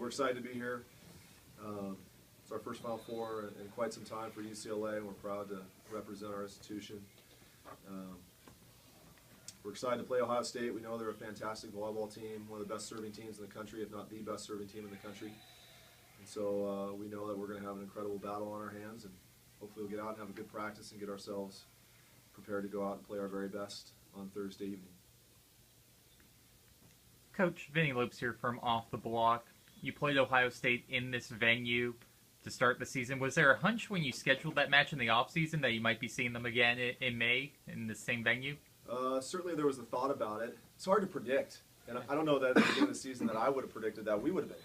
we're excited to be here. It's our first Final Four in quite some time for UCLA, and we're proud to represent our institution. We're excited to play Ohio State. We know they're a fantastic volleyball team, one of the best serving teams in the country, if not the best serving team in the country. And so we know that we're going to have an incredible battle on our hands, and hopefully we'll get out and have a good practice and get ourselves prepared to go out and play our very best on Thursday evening. Coach, Vinny Lopes here from Off the Block. You played Ohio State in this venue to start the season. Was there a hunch when you scheduled that match in the offseason that you might be seeing them again in May in the same venue? Certainly there was a thought about it. It's hard to predict. And I don't know that at the beginning of the season that I would have predicted that we would have been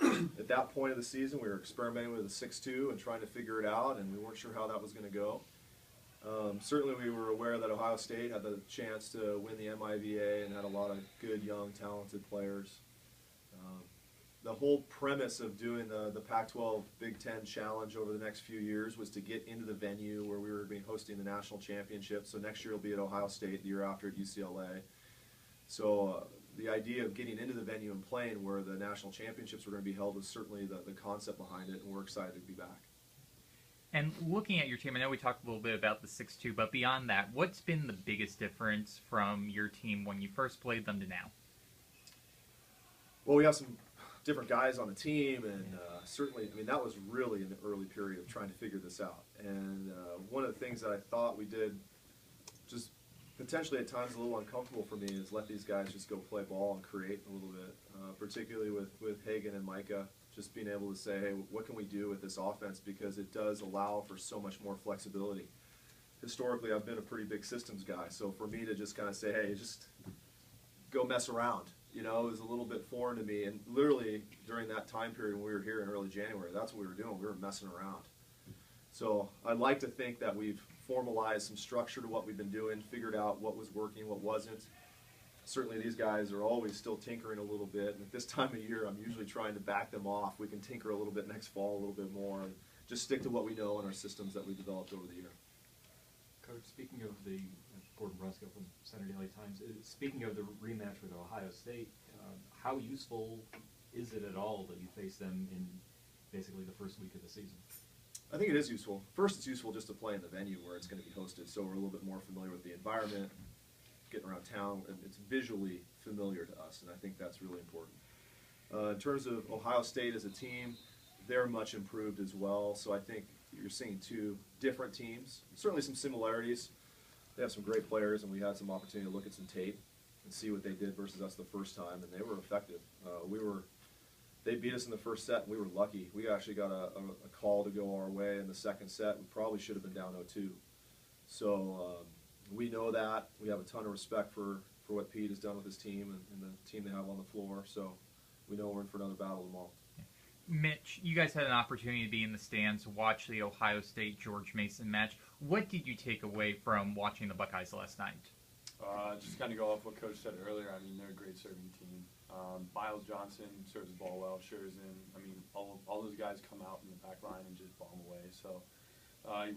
here. At that point of the season, we were experimenting with a 6-2 and trying to figure it out, and we weren't sure how that was going to go. Certainly we were aware that Ohio State had the chance to win the MIVA and had a lot of good, young, talented players. The whole premise of doing the Pac-12 Big Ten Challenge over the next few years was to get into the venue where we were being hosting the national championship. So next year will be at Ohio State, the year after at UCLA. So the idea of getting into the venue and playing where the national championships were going to be held was certainly the concept behind it, and we're excited to be back. And looking at your team, I know we talked a little bit about the 6-2, but beyond that, what's been the biggest difference from your team when you first played them to now? Well, we have some different guys on the team, and certainly, I mean, that was really in the early period of trying to figure this out. And one of the things that I thought we did, just potentially at times a little uncomfortable for me, is let these guys just go play ball and create a little bit, particularly with Hagan and Micah, just being able to say, hey, what can we do with this offense, because it does allow for so much more flexibility. Historically, I've been a pretty big systems guy, so for me to just kind of say, hey, just go mess around, you know, is a little bit foreign to me. And literally during that time period when we were here in early January, that's what we were doing. We were messing around. So I'd like to think that we've formalized some structure to what we've been doing, figured out what was working, what wasn't. Certainly these guys are always still tinkering a little bit, and at this time of year I'm usually trying to back them off. We can tinker a little bit next fall, a little bit more, and just stick to what we know and our systems that we developed over the year. Coach, speaking of the Gordon Brunskill from Center Daily Times, speaking of the rematch with Ohio State, how useful is it at all that you face them in basically the first week of the season? I think it is useful. First, it's useful just to play in the venue where it's going to be hosted, so we're a little bit more familiar with the environment, getting around town, and it's visually familiar to us, and I think that's really important. In terms of Ohio State as a team, they're much improved as well, so I think you're seeing two different teams. Certainly some similarities. They have some great players, and we had some opportunity to look at some tape and see what they did versus us the first time, and they were effective. They beat us in the first set, and we were lucky. We actually got a call to go our way in the second set. We probably should have been down 0-2. So we know that. We have a ton of respect for what Pete has done with his team and the team they have on the floor. So we know we're in for another battle tomorrow. Mitch, you guys had an opportunity to be in the stands, watch the Ohio State-George Mason match. What did you take away from watching the Buckeyes last night? Just kind of go off what Coach said earlier. I mean, they're a great serving team. Miles Johnson serves the ball well, Scherzen. I mean, all those guys come out in the back line and just bomb away. So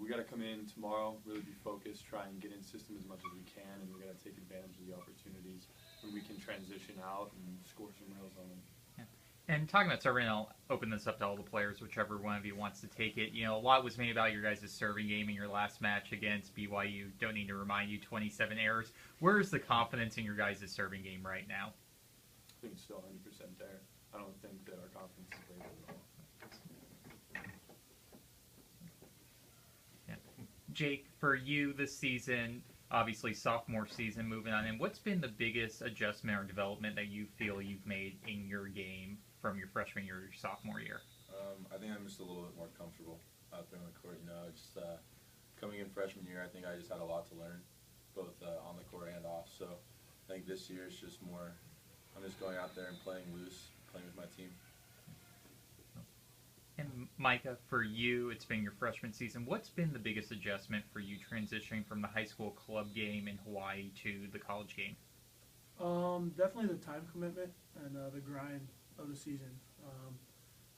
we got to come in tomorrow, really be focused, try and get in system as much as we can, and we got to take advantage of the opportunities where we can transition out and score some rails on them. And talking about serving, I'll open this up to all the players, whichever one of you wants to take it. You know, a lot was made about your guys' serving game in your last match against BYU. Don't need to remind you, 27 errors. Where is the confidence in your guys' serving game right now? I think it's still 100% there. I don't think that our confidence is very good at all. Yeah. Jake, for you this season, obviously sophomore season moving on, and what's been the biggest adjustment or development that you feel you've made in your game from your freshman year to your sophomore year? I think I'm just a little bit more comfortable out there on the court. You know, just coming in freshman year, I think I just had a lot to learn, both on the court and off. So I think this year it's just more, I'm just going out there and playing loose, playing with my team. And Micah, for you, it's been your freshman season. What's been the biggest adjustment for you transitioning from the high school club game in Hawaii to the college game? Definitely the time commitment and the grind of the season.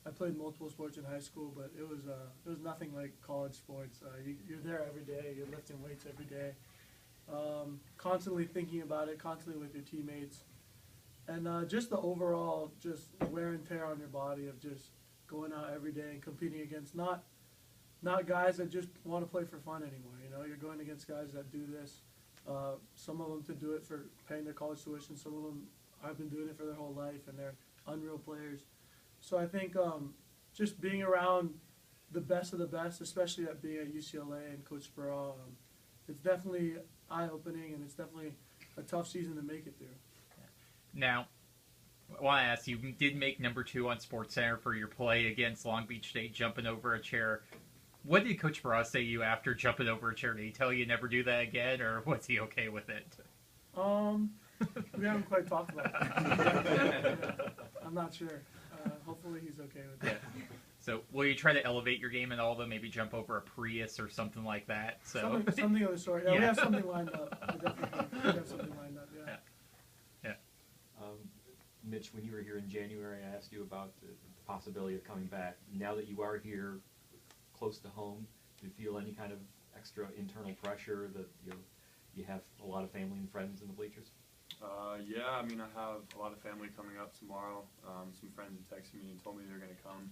I played multiple sports in high school, but it was nothing like college sports. You're there every day. You're lifting weights every day. Constantly thinking about it, constantly with your teammates. and just the overall just wear and tear on your body of just going out every day and competing against not guys that just want to play for fun anymore. You know, you're going against guys that do this. Some of them to do it for paying their college tuition. Some of them have been doing it for their whole life, and they're unreal players. So I think just being around the best of the best, especially at being at UCLA and Coach Spratt, it's definitely eye-opening, and it's definitely a tough season to make it through. Now, I want to ask, you did make number 2 on SportsCenter for your play against Long Beach State, jumping over a chair. What did Coach Spratt say to you after jumping over a chair? Did he tell you never do that again, or was he okay with it? We haven't quite talked about it. I'm not sure. Hopefully he's okay with it. Yeah. So will you try to elevate your game at all, though? Maybe jump over a Prius or something like that? So something of the sort. Yeah, yeah. We have something lined up. We have something lined up, yeah. Mitch, when you were here in January, I asked you about the possibility of coming back. Now that you are here, close to home, do you feel any kind of extra internal pressure that you have a lot of family and friends in the bleachers? Yeah, I mean, I have a lot of family coming up tomorrow. Some friends have texted me and told me they're going to come.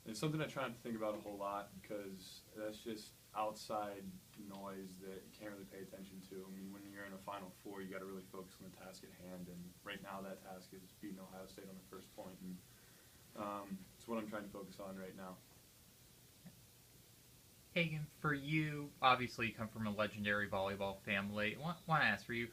It's something I try not to think about a whole lot because that's just outside noise that you can't really pay attention to. I mean, when you're in a Final Four, you got to really focus on the task at hand, and right now that task is beating Ohio State on the first point, and it's what I'm trying to focus on right now. Hagen, for you, obviously you come from a legendary volleyball family. I want to ask for you,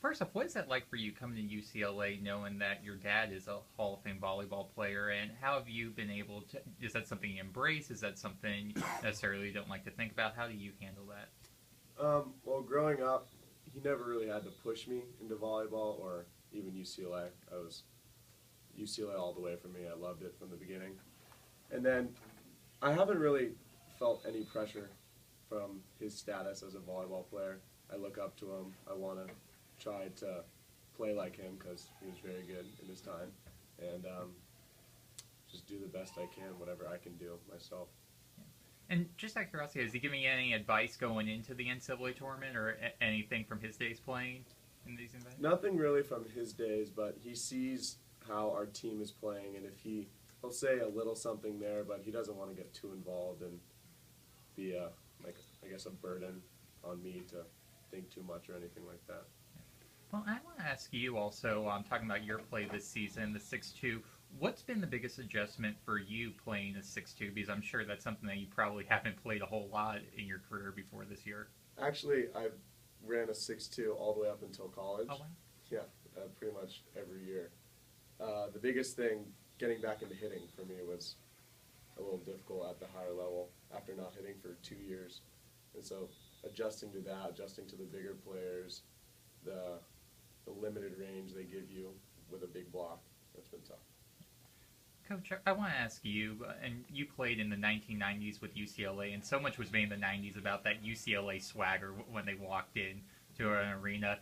first off, what is that like for you coming to UCLA knowing that your dad is a Hall of Fame volleyball player, and how have you been able to, is that something you embrace? Is that something you necessarily don't like to think about? How do you handle that? Well, growing up, he never really had to push me into volleyball or even UCLA. I was UCLA all the way for me. I loved it from the beginning. And then I haven't really felt any pressure from his status as a volleyball player. I look up to him. I want to try to play like him because he was very good in his time, and just do the best I can, whatever I can do myself. And just out of curiosity, is he giving you any advice going into the NCAA tournament or anything from his days playing in these events? Nothing really from his days, but he sees how our team is playing, and if he'll say a little something there, but he doesn't want to get too involved and be I guess a burden on me to think too much or anything like that. Well, I want to ask you also, talking about your play this season, the 6'2", what's been the biggest adjustment for you playing a 6'2"? Because I'm sure that's something that you probably haven't played a whole lot in your career before this year. Actually, I ran a 6'2" all the way up until college. Oh, wow. Yeah, pretty much every year. The biggest thing, getting back into hitting for me was a little difficult at the higher level after not hitting for 2 years. And so adjusting to that, adjusting to the bigger players, the limited range they give you with a big block, that's been tough. Coach, I want to ask you, and you played in the 1990s with UCLA, and so much was made in the 90s about that UCLA swagger when they walked in to an arena.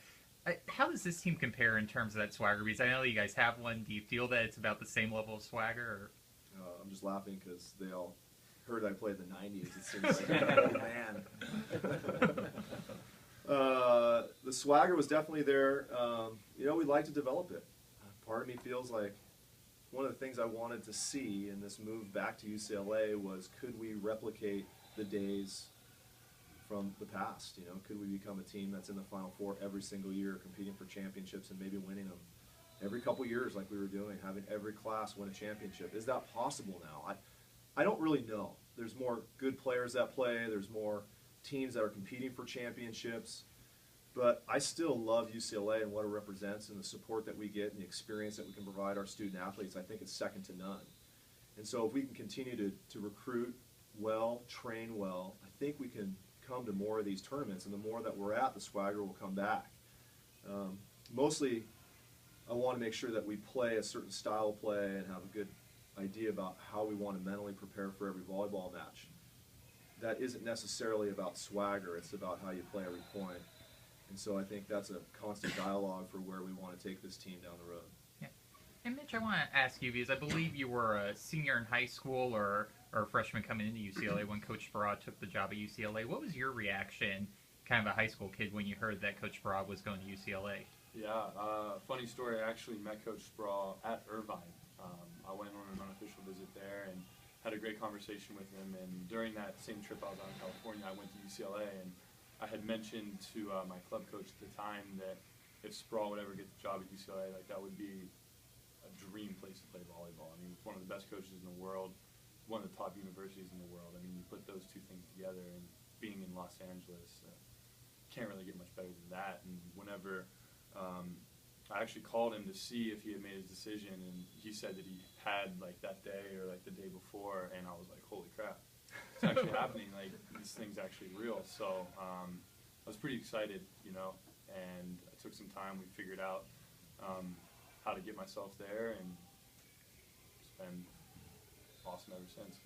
How does this team compare in terms of that swagger? Because I know you guys have one. Do you feel that it's about the same level of swagger? Or? I'm just laughing because they all heard I played in the 90s. It seems like, oh, man. The swagger was definitely there. We'd like to develop it. Part of me feels like one of the things I wanted to see in this move back to UCLA was, could we replicate the days from the past? Could we become a team that's in the Final Four every single year, competing for championships and maybe winning them every couple years like we were doing, having every class win a championship? Is that possible now? I don't really know. There's more good players that play. There's more teams that are competing for championships. But I still love UCLA and what it represents and the support that we get and the experience that we can provide our student athletes. I think it's second to none. And so if we can continue to recruit well, train well, I think we can come to more of these tournaments, and the more that we're at, the swagger will come back. Mostly, I want to make sure that we play a certain style of play and have a good idea about how we want to mentally prepare for every volleyball match. That isn't necessarily about swagger, it's about how you play every point. And so I think that's a constant dialogue for where we want to take this team down the road. Yeah. And Mitch, I want to ask you, because I believe you were a senior in high school or a freshman coming into UCLA when Coach Spratt took the job at UCLA. What was your reaction, kind of a high school kid, when you heard that Coach Spratt was going to UCLA? Yeah, funny story. I actually met Coach Spratt at Irvine. I went on an unofficial visit there and had a great conversation with him. And during that same trip I was on in California, I went to UCLA, and I had mentioned to my club coach at the time that if Spratt would ever get the job at UCLA, like that would be a dream place to play volleyball. I mean, it's one of the best coaches in the world, one of the top universities in the world. I mean, you put those two things together, and being in Los Angeles, can't really get much better than that. And whenever I actually called him to see if he had made his decision, and he said that he had like that day or like the day before, and I was like, holy crap, it's actually happening. Like, this thing's actually real. So I was pretty excited, you know, and I took some time. We figured out how to get myself there, and it's been awesome ever since.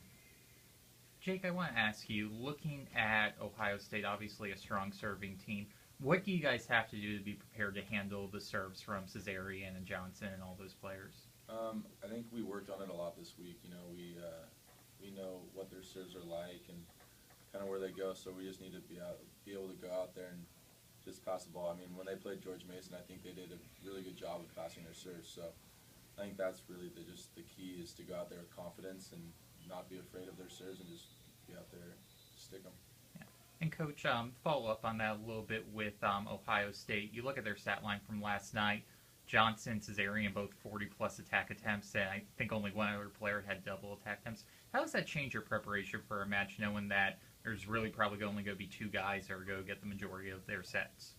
Jake, I want to ask you, looking at Ohio State, obviously a strong serving team, what do you guys have to do to be prepared to handle the serves from Cesarian and Johnson and all those players? I think we worked on it a lot this week. You know, we know what their serves are like and kind of where they go, so we just need to be able to go out there and just pass the ball. I mean, when they played George Mason, I think they did a really good job of passing their serves, so I think that's really just the key, is to go out there with confidence and not be afraid of their serves and just be out there, stick them. Yeah. And Coach, follow up on that a little bit with Ohio State. You look at their stat line from last night. Johnson, Cesarian, both 40-plus attack attempts, and I think only one other player had double attack attempts. How does that change your preparation for a match, knowing that there's really probably only going to be two guys that are going to get the majority of their sets?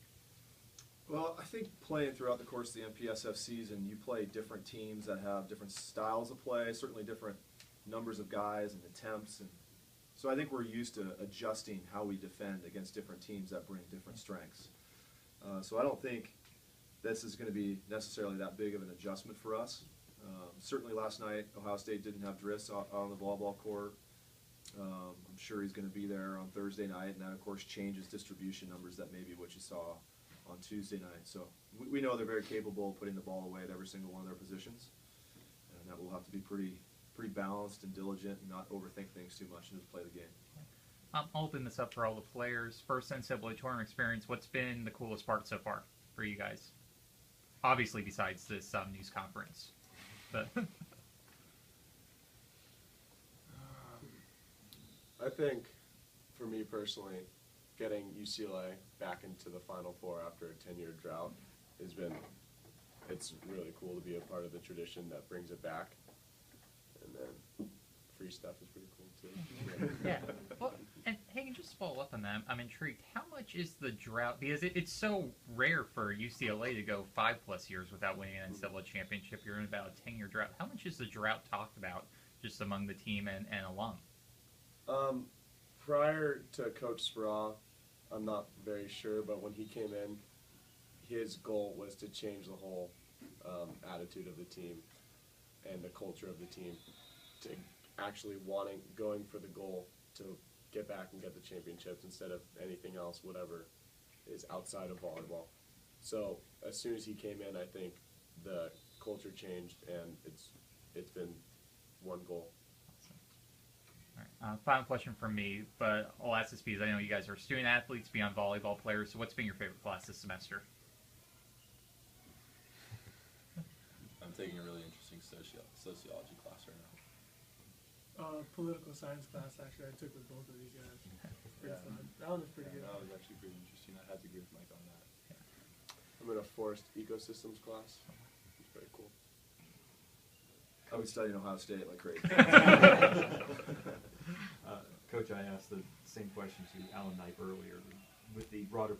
Well, I think playing throughout the course of the MPSF season, you play different teams that have different styles of play, certainly different numbers of guys and attempts, and so I think we're used to adjusting how we defend against different teams that bring different strengths. So I don't think this is going to be necessarily that big of an adjustment for us. Certainly last night, Ohio State didn't have Driss on the volleyball court. I'm sure he's going to be there on Thursday night, and that, of course, changes distribution numbers that may be what you saw on Tuesday night. So we know they're very capable of putting the ball away at every single one of their positions, and that will have to be pretty balanced and diligent and not overthink things too much and just play the game. I'll open this up for all the players. First NCAA tournament experience, what's been the coolest part so far for you guys? Obviously, besides this news conference. But I think, for me personally, getting UCLA back into the Final Four after a 10-year drought has been, it's really cool to be a part of the tradition that brings it back. And then free stuff is pretty cool too. yeah. Well, and hey, just to follow up on that, I'm intrigued. How much is the drought? Because it's so rare for UCLA to go 5+ years without winning an NCAA championship. You're in about a 10-year drought. How much is the drought talked about just among the team and alum? Prior to Coach Spratt, I'm not very sure, but when he came in, his goal was to change the whole attitude of the team and the culture of the team, to actually going for the goal to get back and get the championships instead of anything else, whatever is outside of volleyball. So as soon as he came in, I think the culture changed, and it's been one goal. All right. Final question from me, but I'll ask this because I know you guys are student athletes, beyond volleyball players. So what's been your favorite class this semester? I'm taking a really interesting sociology class right now. Political science class, actually, I took with both of these guys. Pretty fun. That one was pretty good. That was actually pretty interesting. I had to agree with Mike on that. I'm in a forest ecosystems class. It's very cool. I would study in Ohio State like crazy. Coach, I asked the same question to Alan Knipe earlier. With the broader